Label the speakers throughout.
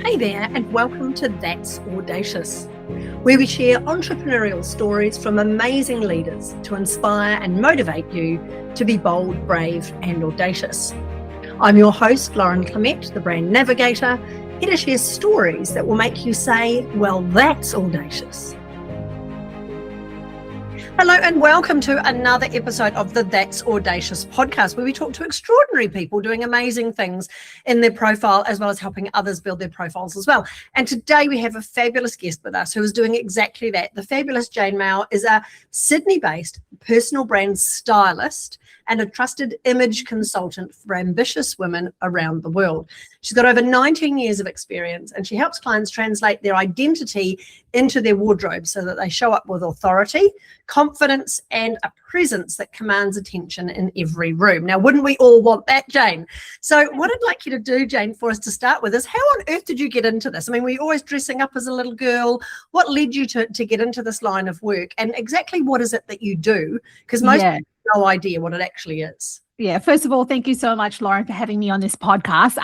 Speaker 1: Hey there, and welcome to That's Audacious, where we share entrepreneurial stories from amazing leaders to inspire and motivate you to be bold, brave, and audacious. I'm your host, Clemett, the brand navigator, here to share stories that will make you say, well, that's audacious. Hello and welcome to another episode of the That's Audacious podcast, where we talk to extraordinary people doing amazing things in their profile, as well as helping others build their profiles as well. And today we have a fabulous guest with us who is doing exactly that. The fabulous Jane Mow is a Sydney-based personal brand stylist and a trusted image consultant for ambitious women around the world. She's got over 19 years of experience, and she helps clients translate their identity into their wardrobe so that they show up with authority, confidence, and a presence that commands attention in every room. Now, wouldn't we all want that, Jane? So what I'd like you to do, Jane, for us to start with is, how on earth did you get into this? I mean, were you always dressing up as a little girl? What led you to get into this line of work? And exactly what is it that you do? Because most people have no idea what it actually is.
Speaker 2: Yeah, first of all, thank you so much, Lauren, for having me on this podcast.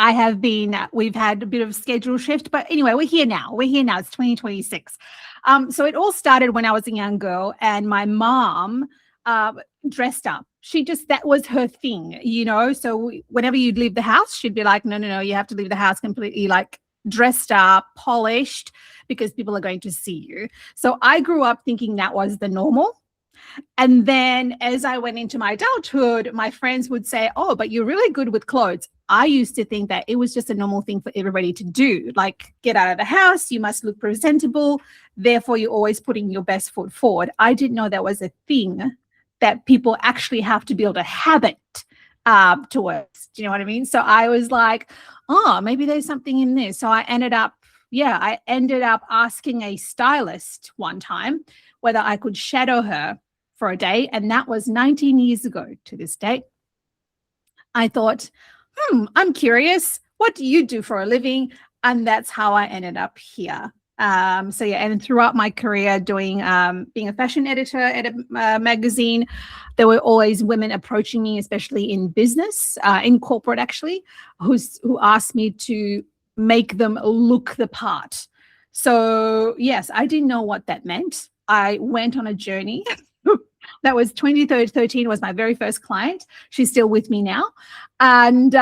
Speaker 2: We've had a bit of a schedule shift, but anyway, we're here now. It's 2026. So it all started when I was a young girl, and my mom dressed up. That was her thing, you know. So whenever you'd leave the house, she'd be like, no, you have to leave the house completely like dressed up, polished, because people are going to see you. So I grew up thinking that was the normal. And then as I went into my adulthood, my friends would say, oh, but you're really good with clothes. I used to think that it was just a normal thing for everybody to do, like get out of the house, you must look presentable, therefore you're always putting your best foot forward. I didn't know that was a thing that people actually have to build a habit towards. Do you know what I mean? So I was like, oh, maybe there's something in this. So I ended up asking a stylist one time whether I could shadow her for a day, and that was 19 years ago to this date. I thought, I'm curious, what do you do for a living? And that's how I ended up here. And throughout my career doing being a fashion editor at a magazine, there were always women approaching me, especially in business, in corporate actually, who asked me to make them look the part. So yes, I didn't know what that meant. I went on a journey. That was 2013 was my very first client. She's still with me now. And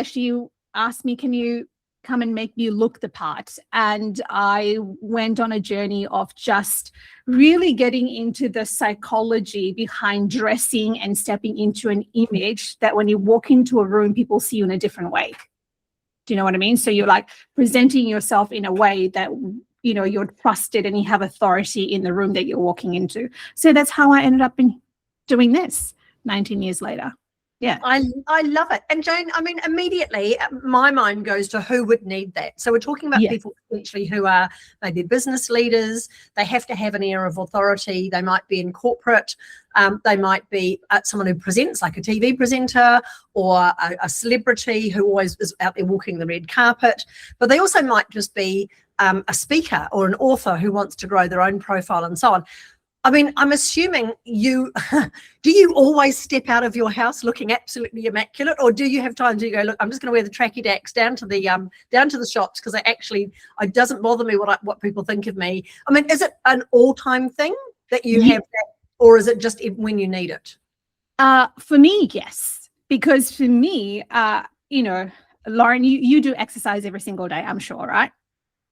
Speaker 2: she asked me, can you come and make me look the part? And I went on a journey of just really getting into the psychology behind dressing and stepping into an image that when you walk into a room, people see you in a different way. Do you know what I mean? So you're like presenting yourself in a way that, you know, you're trusted and you have authority in the room that you're walking into. So that's how I ended up in doing this 19 years later. Yeah.
Speaker 1: I love it. And Jane, I mean, immediately my mind goes to who would need that. So we're talking about people potentially who are maybe business leaders. They have to have an air of authority. They might be in corporate. They might be someone who presents, like a TV presenter, or a celebrity who always is out there walking the red carpet. But they also might just be a speaker or an author who wants to grow their own profile and so on. I mean, I'm assuming do you always step out of your house looking absolutely immaculate, or do you have time to go, look, I'm just going to wear the tracky dacks down to the shops because it doesn't bother me what people think of me. I mean, is it an all-time thing that you have that, or is it just when you need it?
Speaker 2: For me, yes, because for me, Lauren, you do exercise every single day, I'm sure, right?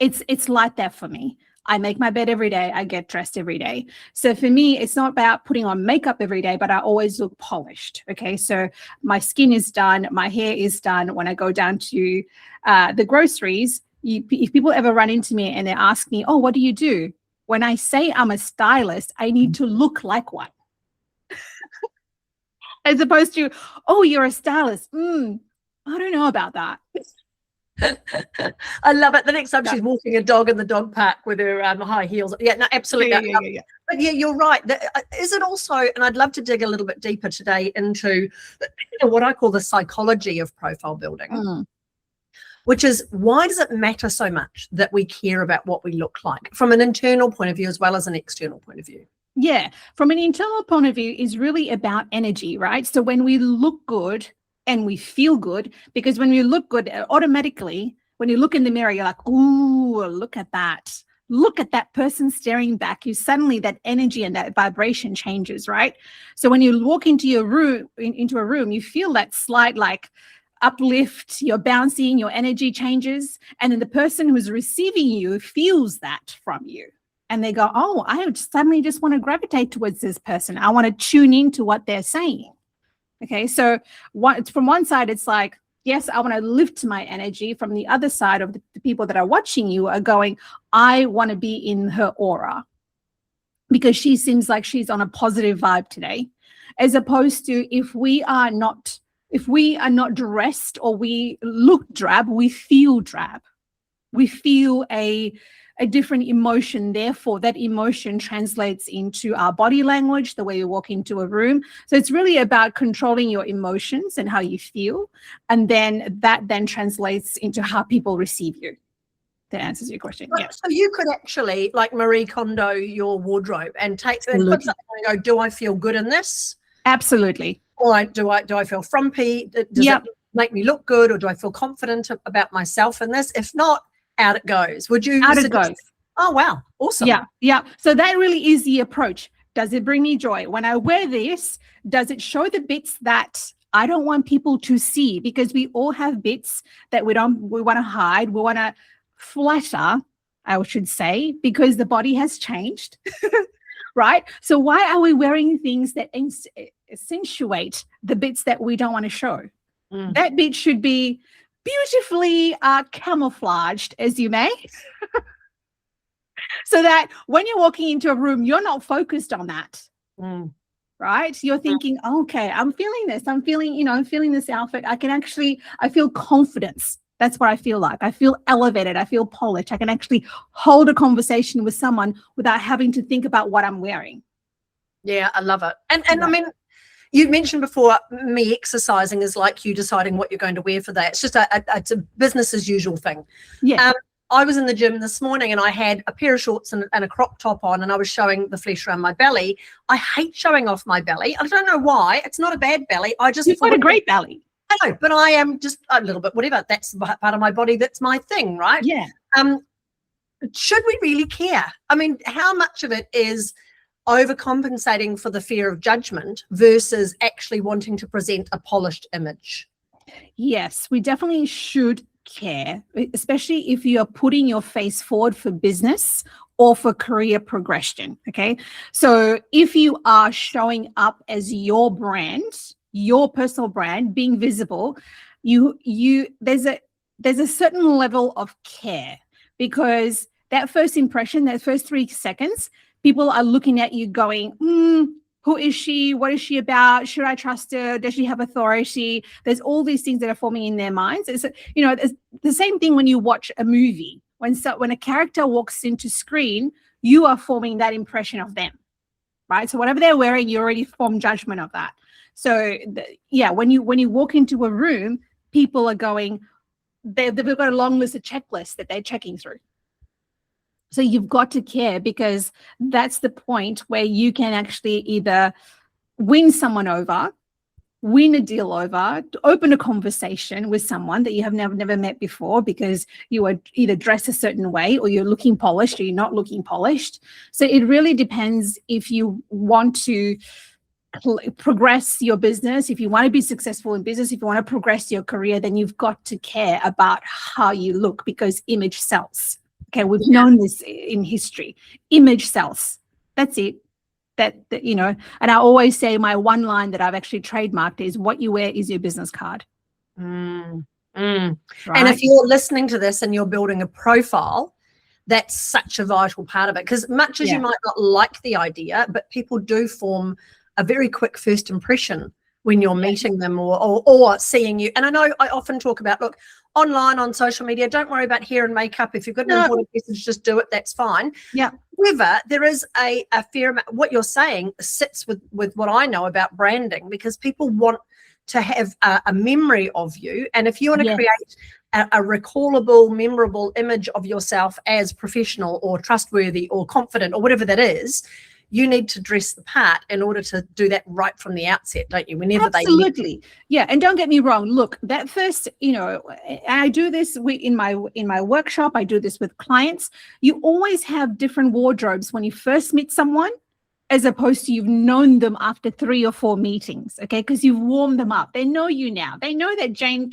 Speaker 2: It's like that for me. I make my bed every day. I get dressed every day. So for me, it's not about putting on makeup every day, but I always look polished. Okay. So my skin is done. My hair is done. When I go down to the groceries, if people ever run into me and they ask me, oh, what do you do? When I say I'm a stylist, I need to look like one. As opposed to, oh, you're a stylist. I don't know about that.
Speaker 1: I love it. The next time she's walking a dog in the dog park with her high heels. Yeah, no, absolutely. Yeah. But yeah, you're right. Is it also, and I'd love to dig a little bit deeper today into what I call the psychology of profile building, which is, why does it matter so much that we care about what we look like from an internal point of view as well as an external point of view?
Speaker 2: Yeah, from an internal point of view is really about energy, right? So when we look good and we feel good, because when we look good, automatically when you look in the mirror, you're like, ooh, look at that. Look at that person staring back. You suddenly, that energy and that vibration changes, right? So when you walk into your room, you feel that slight like uplift, you're bouncing, your energy changes. And then the person who's receiving you feels that from you. And they go, oh, I suddenly just want to gravitate towards this person. I want to tune into what they're saying. Okay, so from one side, it's like, yes, I want to lift my energy. From the other side of the people that are watching you are going, I want to be in her aura because she seems like she's on a positive vibe today. As opposed to if we are not dressed or we look drab, we feel drab. We feel a different emotion. Therefore, that emotion translates into our body language, the way you walk into a room. So it's really about controlling your emotions and how you feel. And then that then translates into how people receive you. That answers your question. Yeah.
Speaker 1: So you could actually like Marie Kondo your wardrobe and take and put something and go, do I feel good in this?
Speaker 2: Absolutely.
Speaker 1: Or do I feel frumpy? Does it make me look good, or do I feel confident about myself in this? If not, out it goes. Would you?
Speaker 2: Out it goes.
Speaker 1: Oh, wow. Awesome.
Speaker 2: Yeah. So that really is the approach. Does it bring me joy? When I wear this, does it show the bits that I don't want people to see? Because we all have bits that we want to hide. We want to flatter, I should say, because the body has changed, right? So why are we wearing things that accentuate the bits that we don't want to show? That bit should be beautifully camouflaged, as you may, so that when you're walking into a room, you're not focused on that, right? You're thinking, okay, I'm feeling this. I'm feeling this outfit. I feel confidence. That's what I feel like. I feel elevated. I feel polished. I can actually hold a conversation with someone without having to think about what I'm wearing.
Speaker 1: Yeah, I love it. And I mean, you mentioned before, me exercising is like you deciding what you're going to wear for that. It's just it's a business as usual thing.
Speaker 2: Yeah.
Speaker 1: I was in the gym this morning and I had a pair of shorts and a crop top on, and I was showing the flesh around my belly. I hate showing off my belly. I don't know why. It's not a bad belly. You've
Speaker 2: got a great belly.
Speaker 1: I know, but I am just a little bit whatever. That's part of my body. That's my thing, right?
Speaker 2: Yeah.
Speaker 1: Should we really care? I mean, how much of it is overcompensating for the fear of judgment versus actually wanting to present a polished image?
Speaker 2: Yes, we definitely should care, especially if you are putting your face forward for business or for career progression. Okay. So if you are showing up as your brand, your personal brand, being visible, there's a certain level of care, because that first impression, that first 3 seconds, people are looking at you going, who is she? What is she about? Should I trust her? Does she have authority? There's all these things that are forming in their minds. It's the same thing when you watch a movie. When a character walks into screen, you are forming that impression of them, right? So whatever they're wearing, you already form judgment of that. So when you walk into a room, people are going, they've got a long list of checklists that they're checking through. So you've got to care, because that's the point where you can actually either win someone over, win a deal over, open a conversation with someone that you have never met before, because you are either dressed a certain way, or you're looking polished, or you're not looking polished. So it really depends if you want to progress your business. If you want to be successful in business, if you want to progress your career, then you've got to care about how you look, because image sells. Okay, we've known this in history. Image sells. That's it. That and I always say my one line that I've actually trademarked is, what you wear is your business card.
Speaker 1: Right?
Speaker 2: Right?
Speaker 1: And if you're listening to this and you're building a profile, that's such a vital part of it, because much as you might not like the idea, but people do form a very quick first impression when you're meeting them or seeing you. And I know I often talk about, look, online, on social media, don't worry about hair and makeup. If you've got an important message, just do it. That's fine.
Speaker 2: Yeah.
Speaker 1: However, there is a fair amount. What you're saying sits with what I know about branding, because people want to have a memory of you. And if you want to create a recallable, memorable image of yourself as professional or trustworthy or confident or whatever that is, you need to dress the part in order to do that right from the outset, don't you? Whenever
Speaker 2: Absolutely. Yeah. And don't get me wrong. Look, that first, I do this in my workshop. I do this with clients. You always have different wardrobes when you first meet someone, as opposed to you've known them after 3 or 4 meetings, okay? Because you've warmed them up. They know you now. They know that Jane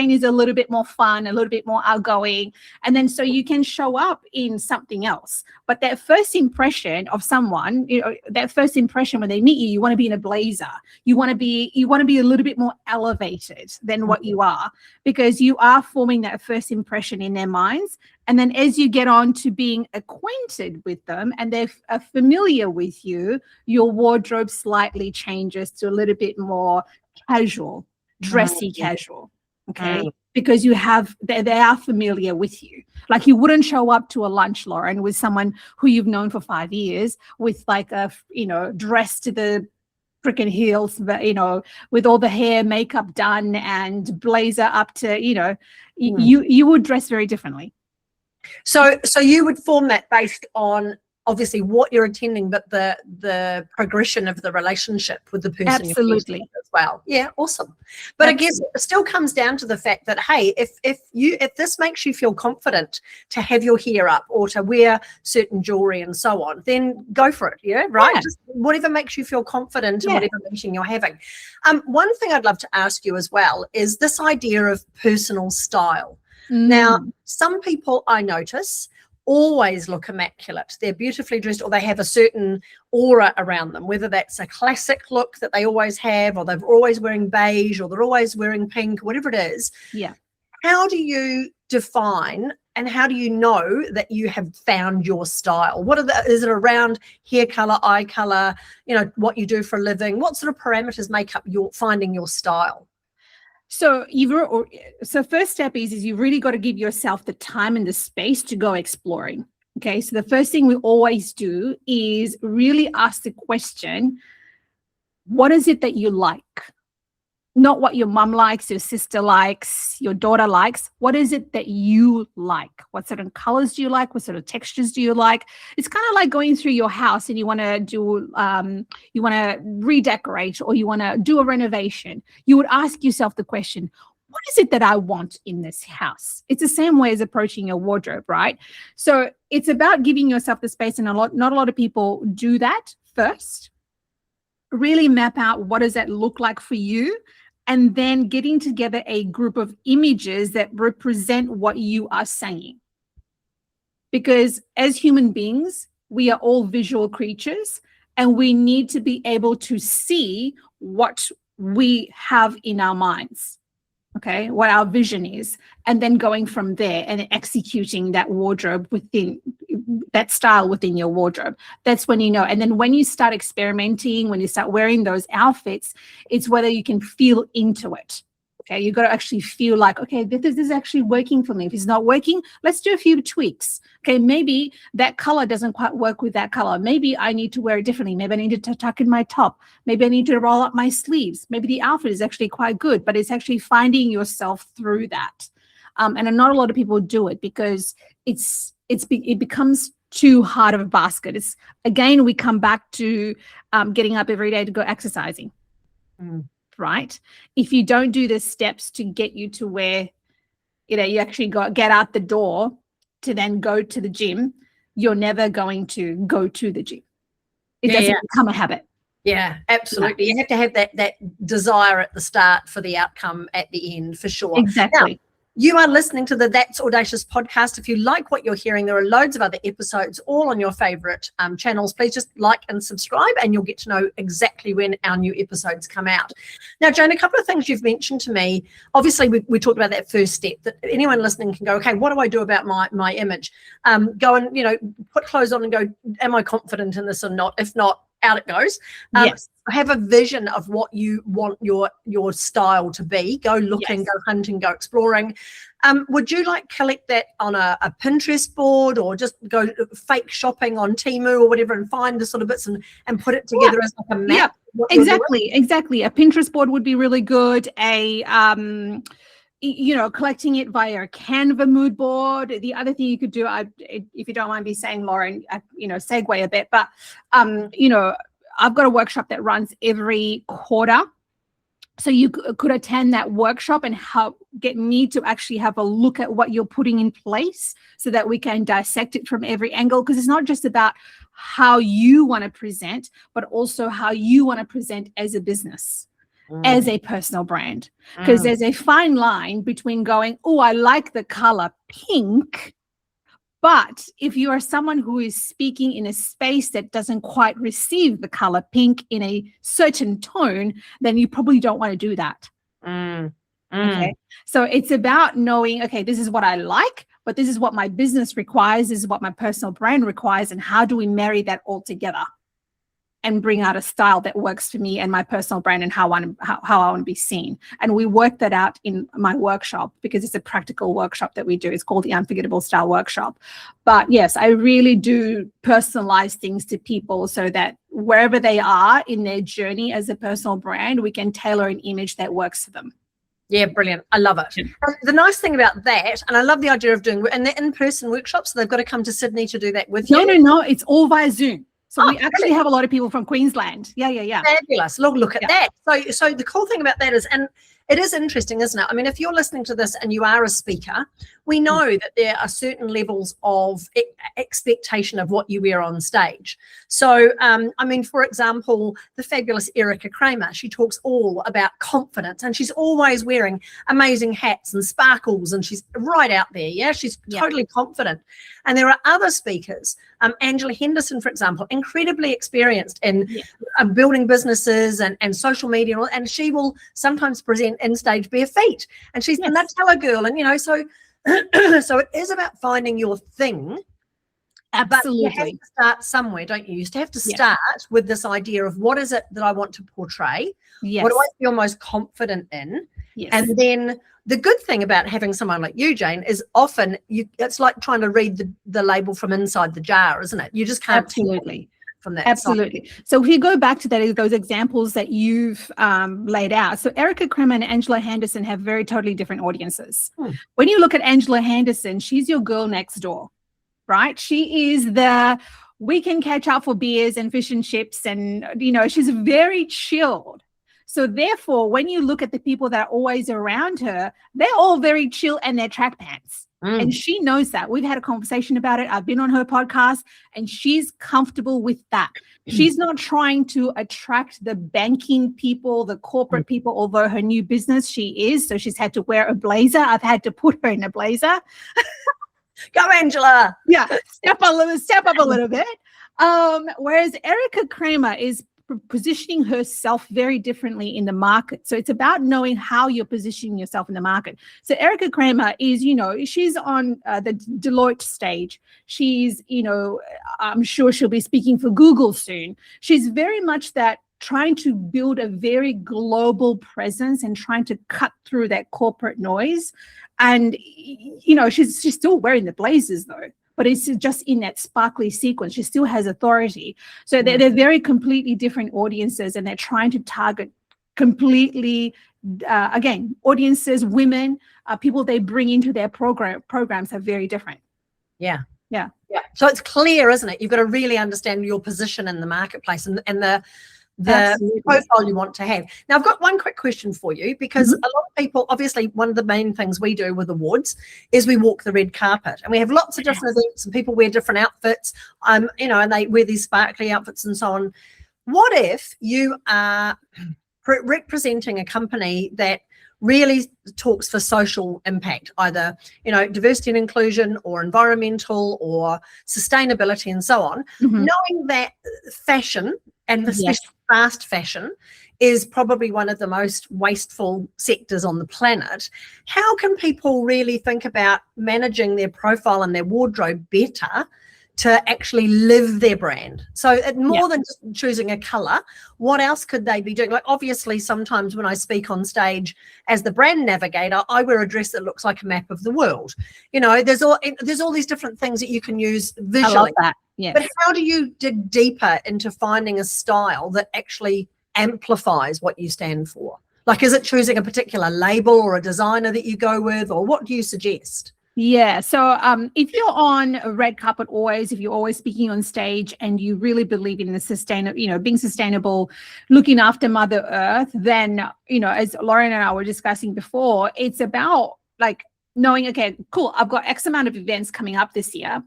Speaker 2: is a little bit more fun, a little bit more outgoing. And then so you can show up in something else. But that first impression of someone, that first impression when they meet you, you want to be in a blazer. You want to be a little bit more elevated than what you are, because you are forming that first impression in their minds. And then as you get on to being acquainted with them and they're familiar with you, your wardrobe slightly changes to a little bit more casual, dressy casual, okay? Because they are familiar with you. Like you wouldn't show up to a lunch, Lauren, with someone who you've known for 5 years with like a, dress to the freaking heels, but with all the hair, makeup done and blazer up to, you would dress very differently.
Speaker 1: So you would form that based on obviously what you're attending, but the progression of the relationship with the person.
Speaker 2: Absolutely.
Speaker 1: As well. Yeah, awesome. But I guess it still comes down to the fact that, hey, if this makes you feel confident to have your hair up or to wear certain jewelry and so on, then go for it. Yeah, right.
Speaker 2: Yeah.
Speaker 1: Just whatever makes you feel confident in whatever meeting you're having. One thing I'd love to ask you as well is this idea of personal style. Now, some people I notice always look immaculate. They're beautifully dressed, or they have a certain aura around them, whether that's a classic look that they always have, or they're always wearing beige, or they're always wearing pink, whatever it is. Yeah. How do you define and how do you know that you have found your style? Is it around hair color, eye color, what you do for a living? What sort of parameters make up your finding your style?
Speaker 2: So first step is you've really got to give yourself the time and the space to go exploring. Okay. So the first thing we always do is really ask the question, what is it that you like? Not what your mom likes, your sister likes, your daughter likes. What is it that you like? What sort of colors do you like? What sort of textures do you like? It's kind of like going through your house and you want to redecorate or you want to do a renovation. You would ask yourself the question, what is it that I want in this house? It's the same way as approaching your wardrobe, right? So it's about giving yourself the space, and not a lot of people do that first. Really map out what does that look like for you, and then getting together a group of images that represent what you are saying. Because as human beings, we are all visual creatures, and we need to be able to see what we have in our minds, okay, what our vision is, and then going from there and executing that wardrobe within that style within your wardrobe. That's when you know. And then when you start experimenting, when you start wearing those outfits, it's whether you can feel into it. Okay, you got to actually feel like, okay, this is actually working for me. If it's not working, let's do a few tweaks. Okay, maybe that color doesn't quite work with that color. Maybe I need to wear it differently. Maybe I need to tuck in my top. Maybe I need to roll up my sleeves. Maybe the outfit is actually quite good, but it's actually finding yourself through that. And not a lot of people do it because it becomes too hard of a basket. It's again, we come back to getting up every day to go exercising. Right? If you don't do the steps to get you to where, you actually get out the door to then go to the gym, you're never going to go to the gym. It doesn't become a habit.
Speaker 1: Yeah, absolutely. You have to have that desire at the start for the outcome at the end, for sure.
Speaker 2: Exactly.
Speaker 1: Now, you are listening to the That's Audacious podcast. If you like what you're hearing, there are loads of other episodes all on your favorite channels. Please just like and subscribe and you'll get to know exactly when our new episodes come out. Now, Jane, a couple of things you've mentioned to me. Obviously, we talked about that first step, that anyone listening can go, okay, what do I do about my image? Go and, put clothes on and go, am I confident in this or not? If not, out it goes.
Speaker 2: Yes.
Speaker 1: Have a vision of what you want your style to be. Go looking, go hunting, go exploring. Would you collect that on a Pinterest board, or just go fake shopping on Temu or whatever and find the sort of bits and put it together as like a map?
Speaker 2: Exactly. A Pinterest board would be really good. collecting it via a Canva mood board. The other thing you could do, if you don't mind me saying, Lauren, segue a bit, but, I've got a workshop that runs every quarter. So you could attend that workshop and get me to actually have a look at what you're putting in place so that we can dissect it from every angle, because it's not just about how you want to present, but also how you want to present as a business, as a personal brand. Because there's a fine line between going, oh, I like the color pink, but if you are someone who is speaking in a space that doesn't quite receive the color pink in a certain tone, then you probably don't want to do that. Okay. So it's about knowing, okay, this is what I like, but this is what my business requires. This is what my personal brand requires. And how do we marry that all together and bring out a style that works for me and my personal brand and how I want to be seen? And we work that out in my workshop, because it's a practical workshop that we do. It's called the Unforgettable Style Workshop. But yes, I really do personalize things to people so that wherever they are in their journey as a personal brand, we can tailor an image that works for them.
Speaker 1: Yeah, brilliant. I love it. The nice thing about that, and I love the idea of doing, and they're in-person workshops, so they've got to come to Sydney to do that with you.
Speaker 2: No, it's all via Zoom. So we actually have a lot of people from Queensland. Yeah.
Speaker 1: Fabulous. Look at that. So the cool thing about that is, and it is interesting, isn't it? I mean, if you're listening to this and you are a speaker, we know that there are certain levels of expectation of what you wear on stage. So, for example, the fabulous Erica Kramer, she talks all about confidence, and she's always wearing amazing hats and sparkles, and she's right out there. Yeah, she's totally confident. And there are other speakers, Angela Henderson, for example, incredibly experienced in building businesses and social media, and she will sometimes present in stage bare feet, and she's the Nutella girl, and so so it is about finding your thing.
Speaker 2: Absolutely.
Speaker 1: But you have to start somewhere, don't you? You have to start with this idea of, what is it that I want to portray? What do I feel most confident in? And then the good thing about having someone like you, Jane, is often it's like trying to read the label from inside the jar, isn't it? You just can't
Speaker 2: absolutely
Speaker 1: from that.
Speaker 2: Absolutely. So if you go back to those examples that you've laid out, so Erica Kramer and Angela Henderson have very totally different audiences. When you look at Angela Henderson, she's your girl next door, right? She is we can catch up for beers and fish and chips, and she's very chilled. So therefore, when you look at the people that are always around her, they're all very chill and they're track pants. And she knows that. We've had a conversation about it. I've been on her podcast, and she's comfortable with that. She's not trying to attract the banking people, the corporate people, although her new business she is. So she's had to wear a blazer. I've had to put her in a blazer.
Speaker 1: Go, Angela.
Speaker 2: Yeah, step up a little bit. Whereas Erica Kramer is positioning herself very differently in the market. So it's about knowing how you're positioning yourself in the market. So Erica Kramer is, she's on the Deloitte stage. She's, I'm sure she'll be speaking for Google soon. She's very much that trying to build a very global presence and trying to cut through that corporate noise. And, she's still wearing the blazers though, but it's just in that sparkly sequence. She still has authority. So they're very completely different audiences, and they're trying to target completely, again, audiences, women, people they bring into their programs are very different.
Speaker 1: Yeah. So it's clear, isn't it? You've got to really understand your position in the marketplace and the profile you want to have. Now, I've got one quick question for you, because a lot of people, obviously, one of the main things we do with awards is we walk the red carpet, and we have lots of different events, and people wear different outfits, and they wear these sparkly outfits and so on. What if you are representing a company that really talks for social impact, either, diversity and inclusion or environmental or sustainability and so on, knowing that fashion, and especially fast fashion, is probably one of the most wasteful sectors on the planet. How can people really think about managing their profile and their wardrobe better to actually live their brand? So more than just choosing a color, what else could they be doing? Like, obviously, sometimes when I speak on stage as the brand navigator, I wear a dress that looks like a map of the world. There's all these different things that you can use visually.
Speaker 2: I love that. Yes.
Speaker 1: But how do you dig deeper into finding a style that actually amplifies what you stand for? Like, is it choosing a particular label or a designer that you go with, or what do you suggest?
Speaker 2: Yeah. So if you're on a red carpet always, if you're always speaking on stage and you really believe in the being sustainable, looking after Mother Earth, then, as Lauren and I were discussing before, it's about like knowing, okay, cool, I've got X amount of events coming up this year.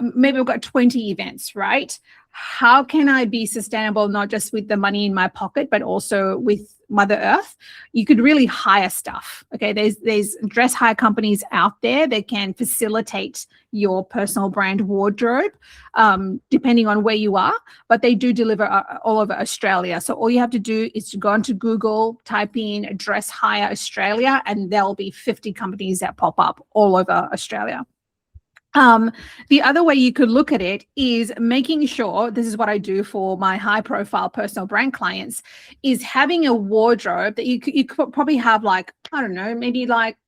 Speaker 2: Maybe I've got 20 events, right? How can I be sustainable, not just with the money in my pocket, but also with Mother Earth? You could really hire stuff. Okay, there's dress hire companies out there that can facilitate your personal brand wardrobe, depending on where you are. But they do deliver all over Australia. So all you have to do is to go onto Google, type in dress hire Australia, and there'll be 50 companies that pop up all over Australia. The other way you could look at it is making sure, this is what I do for my high profile personal brand clients, is having a wardrobe that you could probably have, like, I don't know, maybe like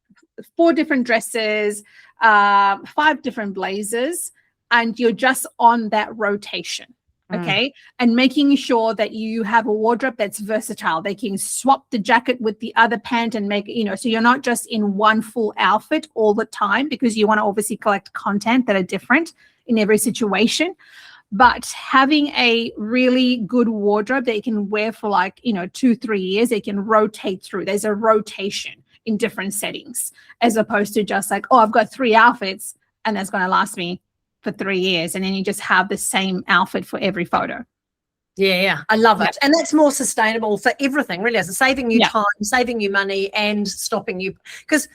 Speaker 2: 4 different dresses, 5 different blazers, and you're just on that rotation. Okay. And making sure that you have a wardrobe that's versatile. They can swap the jacket with the other pant and make, so you're not just in one full outfit all the time, because you want to obviously collect content that are different in every situation. But having a really good wardrobe that you can wear for 2-3 years, they can rotate through. There's a rotation in different settings, as opposed to just like, oh, I've got 3 outfits and that's going to last me for 3 years, and then you just have the same outfit for every photo.
Speaker 1: Yeah, I love it. And that's more sustainable for everything, really. It's saving you time, saving you money, and stopping you. Because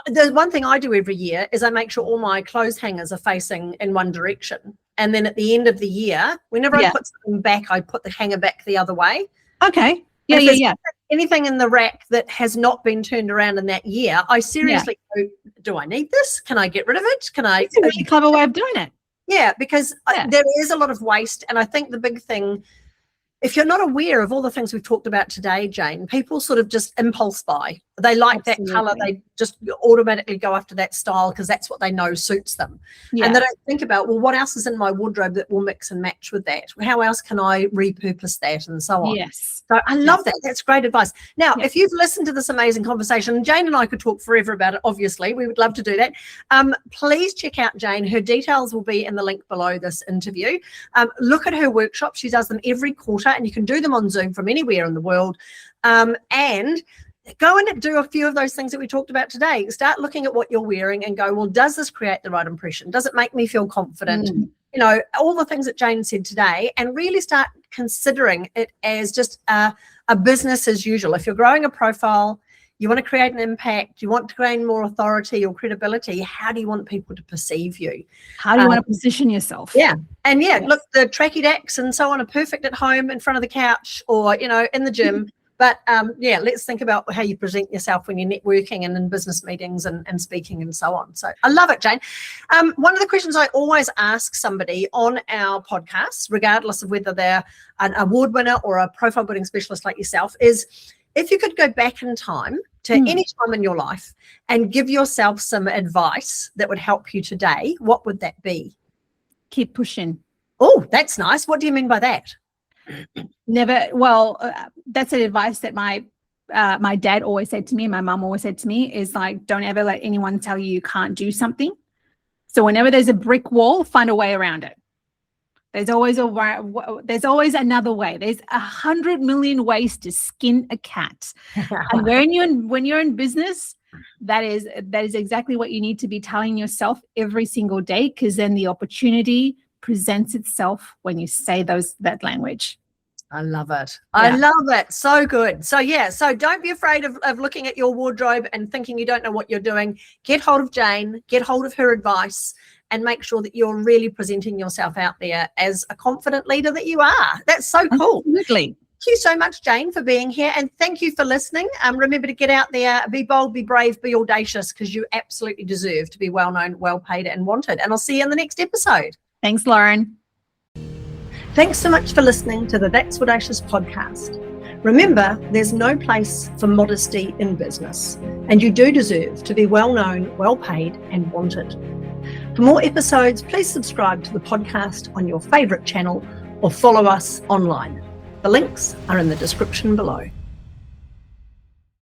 Speaker 1: the one thing I do every year is I make sure all my clothes hangers are facing in one direction. And then at the end of the year, whenever I put something back, I put the hanger back the other way.
Speaker 2: Okay. Yeah.
Speaker 1: Anything in the rack that has not been turned around in that year, I seriously go, do I need this? Can I get rid of it? It's
Speaker 2: a really clever way of doing it.
Speaker 1: Yeah, because there is a lot of waste. And I think the big thing, if you're not aware of all the things we've talked about today, Jane, people sort of just impulse buy. They like that color. They just automatically go after that style because that's what they know suits them. Yeah. And they don't think about, well, what else is in my wardrobe that will mix and match with that? How else can I repurpose that, and so on?
Speaker 2: Yes.
Speaker 1: So I love that. That's great advice. Now, if you've listened to this amazing conversation, Jane and I could talk forever about it, obviously. We would love to do that. Please check out Jane. Her details will be in the link below this interview. Look at her workshops. She does them every quarter, and you can do them on Zoom from anywhere in the world. And go and do a few of those things that we talked about today. Start looking at what you're wearing and go, well, does this create the right impression? Does it make me feel confident? All the things that Jane said today, and really start considering it as just a business as usual. If you're growing a profile, you want to create an impact, you want to gain more authority or credibility, how do you want people to perceive you?
Speaker 2: How do you want to position yourself?
Speaker 1: Yeah. And look, the tracky dacks and so on are perfect at home in front of the couch or, in the gym. But let's think about how you present yourself when you're networking and in business meetings and speaking and so on. So I love it, Jane. One of the questions I always ask somebody on our podcast, regardless of whether they're an award winner or a profile building specialist like yourself, is if you could go back in time to any time in your life and give yourself some advice that would help you today, what would that be?
Speaker 2: Keep pushing.
Speaker 1: Oh, that's nice. What do you mean by that?
Speaker 2: That's an advice that my dad always said to me, and my mum always said to me, is like, don't ever let anyone tell you can't do something. So whenever there's a brick wall, find a way around it. There's always another way. There's 100 million ways to skin a cat. And when you're in business, that is exactly what you need to be telling yourself every single day, because then the opportunity presents itself when you say that language.
Speaker 1: I love it. I love it. So good. So don't be afraid of looking at your wardrobe and thinking you don't know what you're doing. Get hold of Jane, get hold of her advice, and make sure that you're really presenting yourself out there as a confident leader that you are. That's so cool.
Speaker 2: Absolutely.
Speaker 1: Thank you so much, Jane, for being here, and thank you for listening. Remember to get out there, be bold, be brave, be audacious, because you absolutely deserve to be well known, well paid, and wanted. And I'll see you in the next episode.
Speaker 2: Thanks, Lauren.
Speaker 1: Thanks so much for listening to the That's Audacious podcast. Remember, there's no place for modesty in business, and you do deserve to be well known, well paid, and wanted. For more episodes, please subscribe to the podcast on your favourite channel or follow us online. The links are in the description below.